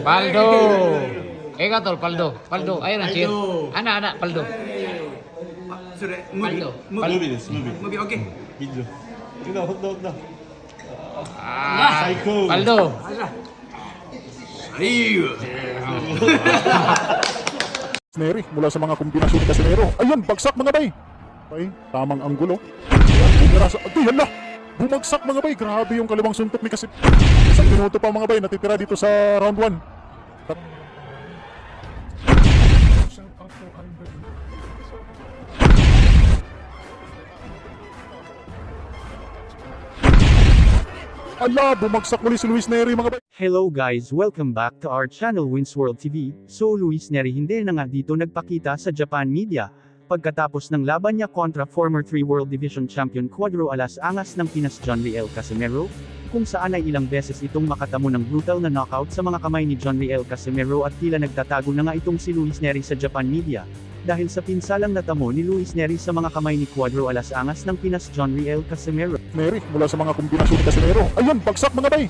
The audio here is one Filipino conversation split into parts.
Paldo. Ikaw tol, Paldo. Paldo. Ayun ang cheer. Ana, Paldo. Paldo. Movieです、movie。 Movie, okay. ビデオ。ほんと。 Ah, Psycho. Paldo. Neri mula sa mga kombinasyon ni Casimero. Ayun, bagsak mga bay. Bay, tamang anggulo. Bumira sa... Hala! Bumagsak mga bay. Grabe yung kaliwang suntok ni Casimero. Isang minuto pa mga bay. Natitira dito sa round 1. Ala, bumagsak muli si Luis Neri mga bay. Hello guys, welcome back to our channel Wins World TV. So Luis Neri hindi na nga dito nagpakita sa Japan media, pagkatapos ng laban niya kontra former 3 World Division Champion Cuadro Alas Angas ng Pinas John Riel Casimero, kung saan ay ilang beses itong makatamo ng brutal na knockout sa mga kamay ni John Riel Casimero at tila nagtatago na nga itong si Luis Neri sa Japan media, dahil sa pinsalang natamo ni Luis Neri sa mga kamay ni Cuadro Alas Angas ng Pinas John Riel Casimero. Neri mula sa mga kombinasyon ni Casimero. Ayun, bagsak mga bay.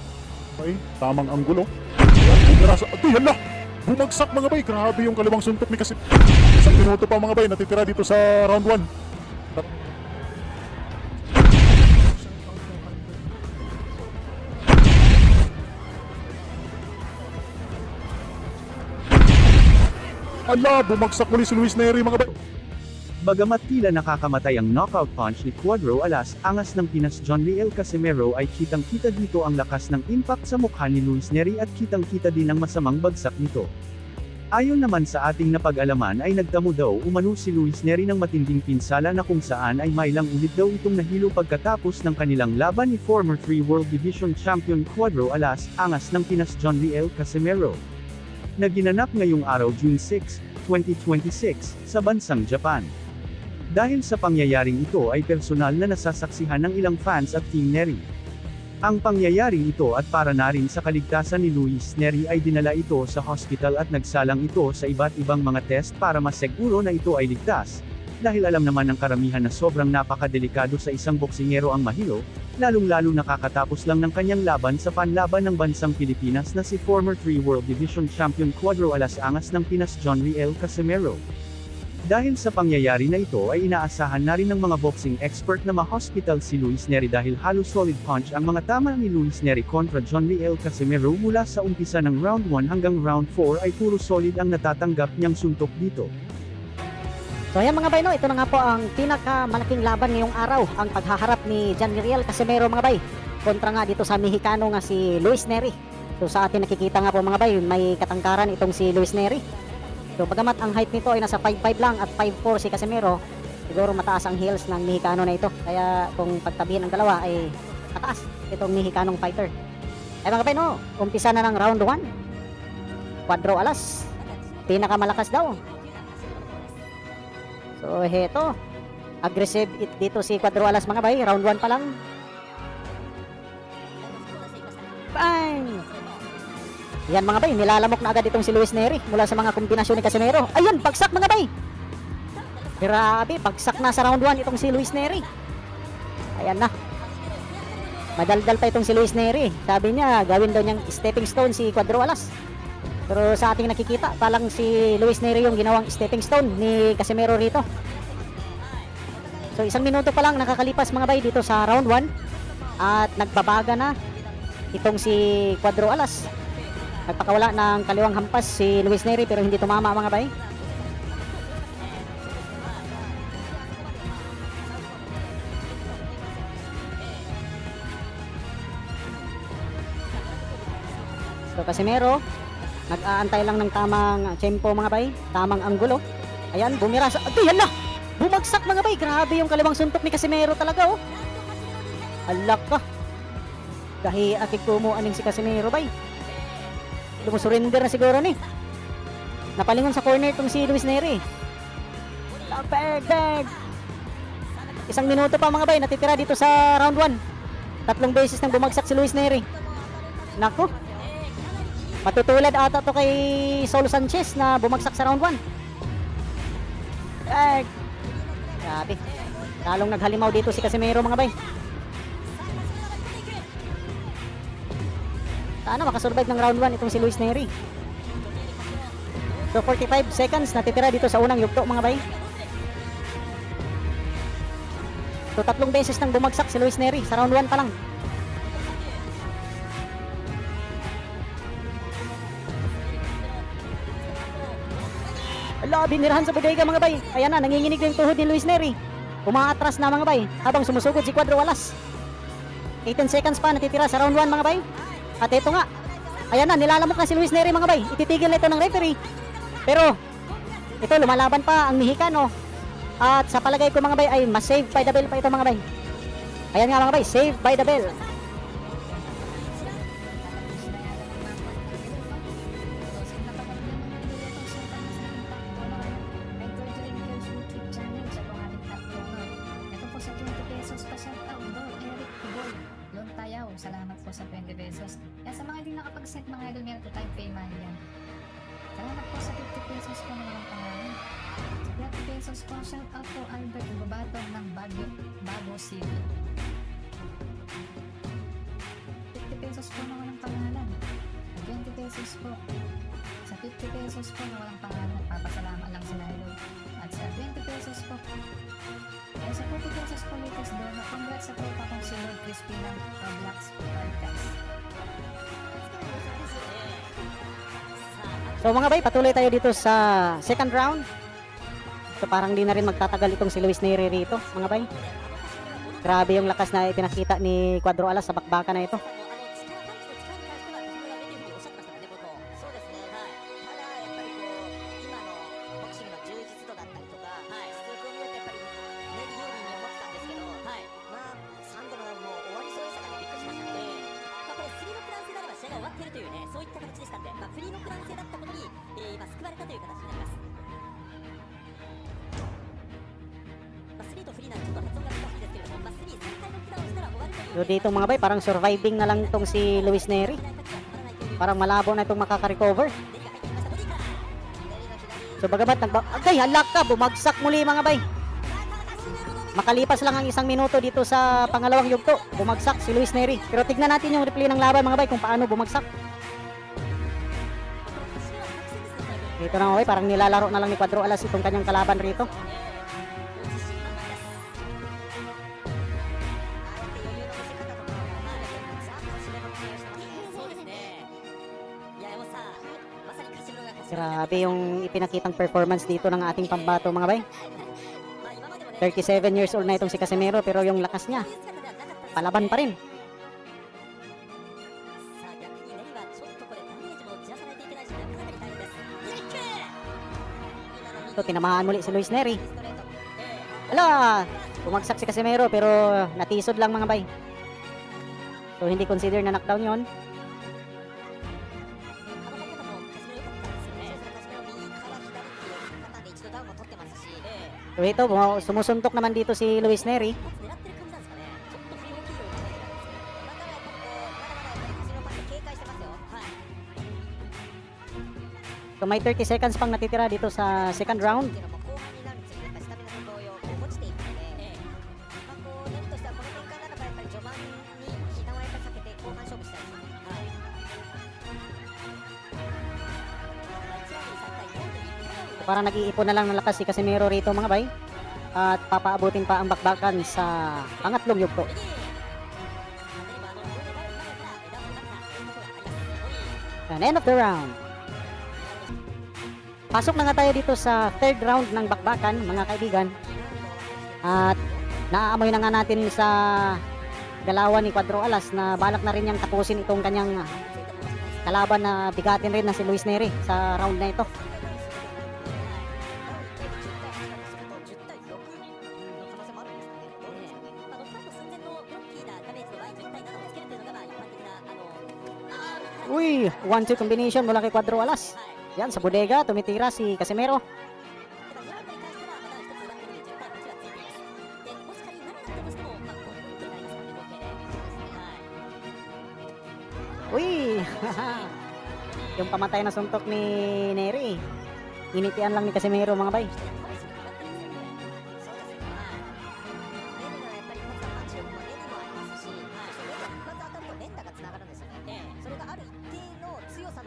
Bay, tamang anggulo. Bumira sa... Hala! Bumagsak mga bay. Grabe yung kaliwang suntok ni Casimero. Isang minuto pa mga bay. Natitira dito sa round 1. Ala, bumagsak muli si Luis Neri mga bay. Bagamat tila nakakamatay ang knockout punch ni Cuadro Alas Angas ng Pinas John Riel Casimero ay kitang-kita dito ang lakas ng impact sa mukha ni Luis Neri at kitang-kita din ang masamang bagsak nito. Ayon naman sa ating napag-alaman ay nagtamo daw umano si Luis Neri ng matinding pinsala na kung saan ay mailang ulit daw itong nahilo pagkatapos ng kanilang laban ni former 3 World Division Champion Cuadro Alas Angas ng Pinas John Riel Casimero, na ginanap ngayong araw June 6, 2026, sa bansang Japan. Dahil sa pangyayaring ito ay personal na nasasaksihan ng ilang fans at Team Neri. Ang pangyayaring ito at para na rin sa kaligtasan ni Luis Neri ay dinala ito sa hospital at nagsalang ito sa iba't ibang mga test para masiguro na ito ay ligtas, dahil alam naman ng karamihan na sobrang napakadelikado sa isang boksingero ang mahilo, lalong-lalo nakakatapos lang ng kanyang laban sa panlaban ng bansang Pilipinas na si former 3 World Division Champion Cuadro Alas Angas ng Pinas John Riel Casimero. Dahil sa pangyayari na ito ay inaasahan na rin ng mga boxing expert na ma-hospital si Luis Neri dahil halos solid punch ang mga tama ni Luis Neri kontra John Riel Casimero mula sa umpisa ng round 1 hanggang round 4 ay puro solid ang natatanggap niyang suntok dito. So ayan mga bay, no, ito na nga po ang pinakamalaking laban ngayong araw, ang paghaharap ni John Riel Casimero mga bay, kontra nga dito sa Mexicano nga si Luis Neri. So sa atin nakikita nga po mga bay, may katangkaran itong si Luis Neri. So bagamat ang height nito ay nasa 5'5 lang at 5'4 si Casimero, siguro mataas ang heels ng Mexicano na ito. Kaya kung pagtabihin ang dalawa ay mataas itong Mexicanong fighter. Ay mga bay, no, umpisa na ng round 1. Cuadro Alas, pinakamalakas daw. So heto, aggressive dito si Cuadro Alas mga bay, round 1 pa lang. Bang! Yan mga bay, nilalamok na agad itong si Luis Neri mula sa mga kombinasyon ni Casimero. Ayun, bagsak mga bay! Grabe, bagsak na sa round 1 itong si Luis Neri. Ayan na. Madaldal pa itong si Luis Neri. Sabi niya, gawin daw niyang stepping stone si Cuadro Alas. Pero sa ating nakikita, palang si Luis Neri yung ginawang stepping stone ni Casimero rito. So isang minuto pa lang nakakalipas mga bay dito sa round 1. At nagbabaga na itong si Cuadro Alas. Nagpakawala ng kaliwang hampas si Luis Neri pero hindi tumama mga bay. So Casimero, nag-aantay lang ng tamang tempo mga bay, tamang anggulo. Ayan, bumira sa... Hala! Bumagsak mga bay! Grabe yung kaliwang suntok ni Casimero talaga oh! Alak ka! Dahi akig kumo aning si Casimero bay. Surrender na siguro ni. Napalingon sa corner itong si Luis Neri. Bag! Isang minuto pa mga bay, natitira dito sa round 1. 3 beses nang bumagsak si Luis Neri. Nako. Matutulad ata to kay Saul Sanchez na bumagsak sa round 1. Grabe. Lalong naghalimaw dito si Casimero mga bay. Sana makasurvive ng round 1 itong si Luis Neri. So 45 seconds natitira dito sa unang yugto mga bay. So 3 beses nang bumagsak si Luis Neri sa round 1 pa lang. Ala, binirahan sa bodega mga bay. Ayan na, nanginginig na yung tuhod ni Luis Neri. Umaatras na mga bay habang sumusugod si Cuadro Alas. 18 seconds pa natitira sa round 1 mga bay. At ito nga, ayan na, nilalamok na si Luis Neri mga bay. Ititigil na ito ng referee. Pero, ito lumalaban pa ang Mexicano. At sa palagay ko mga bay ay mas save by the bell pa ito mga bay. Ayan nga mga bay, save by the bell. Salamat po sa 20 pesos. Kaya sa mga hindi nakapag-set mga idol, meron po tayong payment yan. Salamat po sa 50 pesos po na walang pangalan. Sa 30 pesos po, shout out po Albert Ubabato ng Bago City. 50 pesos po na walang pangalan. Sa 20 pesos po. Sa 50 pesos po na walang pangalan, papasalamat lang sila idol. At sa 20 pesos po, ay sa 40 pesos po latest doon, congrats sa tropa kong si Lord Crispy ng Roblox Podcast. So mga bay, patuloy tayo dito sa second round. So parang di na rin magtatagal itong si Luis Neri rito mga bay. Grabe yung lakas na ipinakita ni Cuadro Alas sa bakbakan na ito. So dito mga bay, parang surviving na lang itong si Luis Neri. Parang malabo na itong makaka-recover. So bagamat agay, halak ka, bumagsak muli mga bay. Makalipas lang ang 1 minuto dito sa pangalawang yugto, bumagsak si Luis Neri. Pero tignan natin yung replay ng laban mga bay kung paano bumagsak. Dito na mga bay, parang nilalaro na lang ni Cuadro Alas itong kanyang kalaban rito. Grabe yung ipinakitang performance dito ng ating pambato mga bay. 37 years old na itong si Casimero pero yung lakas niya palaban pa rin. Ito, tinamahan muli si Luis Neri. Ala, bumagsak si Casimero pero natisod lang mga bay. So hindi consider na knockdown yon. So ito, sumusuntok naman dito si Luis Neri. So may 30 seconds pang natitira dito sa second round. Parang nag-iipon na lang ng lakas si Casimero rito mga bay. At papaabutin pa ang bakbakan sa pangatlong yugto. And end of the round. Pasok na nga tayo dito sa third round ng bakbakan mga kaibigan. At naaamoy na nga natin sa galawan ni Cuadro Alas na balak na rin niyang tapusin itong kanyang kalaban na bigatin rin na si Luis Neri sa round na ito. Uy, 1-2 combination mula kay Cuadro Alas. Yan, sa bodega, tumitira si Casimero. Uy, yung pamatay na suntok ni Neri. Initian lang ni Casimero mga bay.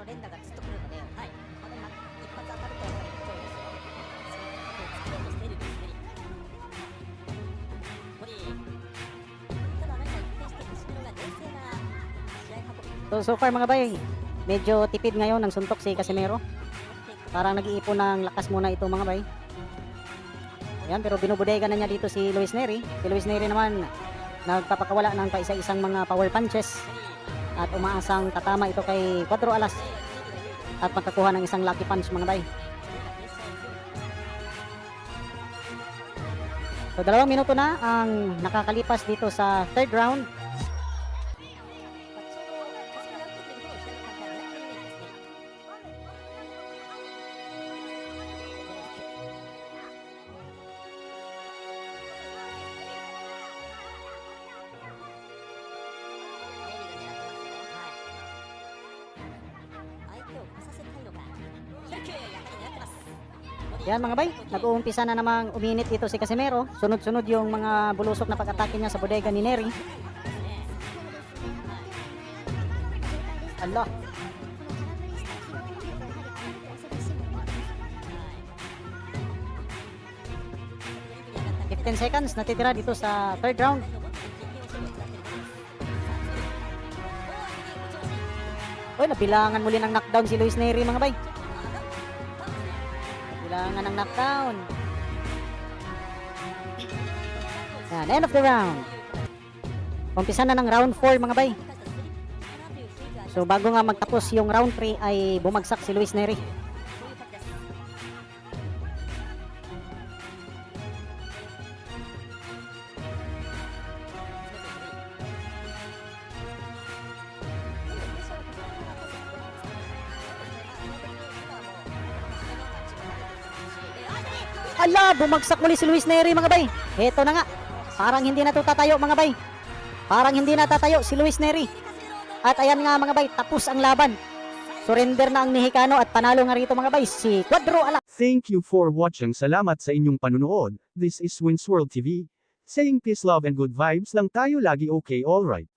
の連打がずっと来るので、はい、一発当たるとやっぱり強いですよ。そういうことを作ろうとしているんですね。ただなんか一転してカシメロが冷静な試合運び。So far mga bay, medyo tipid ngayon ng suntok si Casimero. Parang nag-iipon ng lakas muna ito mga bay. Ayan, pero binubudega na niya dito si Luis Neri. Si Luis Neri naman nagpapakawala ng paisa-isang mga power punches at umaasang tatama ito kay Cuadro Alas at magkakuha ng isang lucky punch mga bay. So 2 minuto na ang nakakalipas dito sa third round. Yan mga bay, nag-uumpisa na namang uminit dito si Casimero. Sunod-sunod yung mga bulusok na pag-atake niya sa bodega ni Neri. Allah. 15 seconds natitira dito sa third round. Uy, nabilangan muli ng knockdown si Luis Neri mga bay. Kailangan ng knockdown. Yan, end of the round. Umpisa na ng round 4 mga bay. So bago nga magtapos yung round 3 ay bumagsak si Luis Neri. Ala, bumagsak muli si Luis Neri mga bay. Heto na nga. Parang hindi na to tatayo mga bay. Parang hindi na tatayo si Luis Neri. At ayan nga mga bay, tapos ang laban. Surrender na ang Mexicano at panalo nga rito mga bay si Cuadro Alas. Thank you for watching. Salamat sa inyong panunood. This is Wins World TV. Saying peace, love and good vibes lang tayo lagi, okay, alright.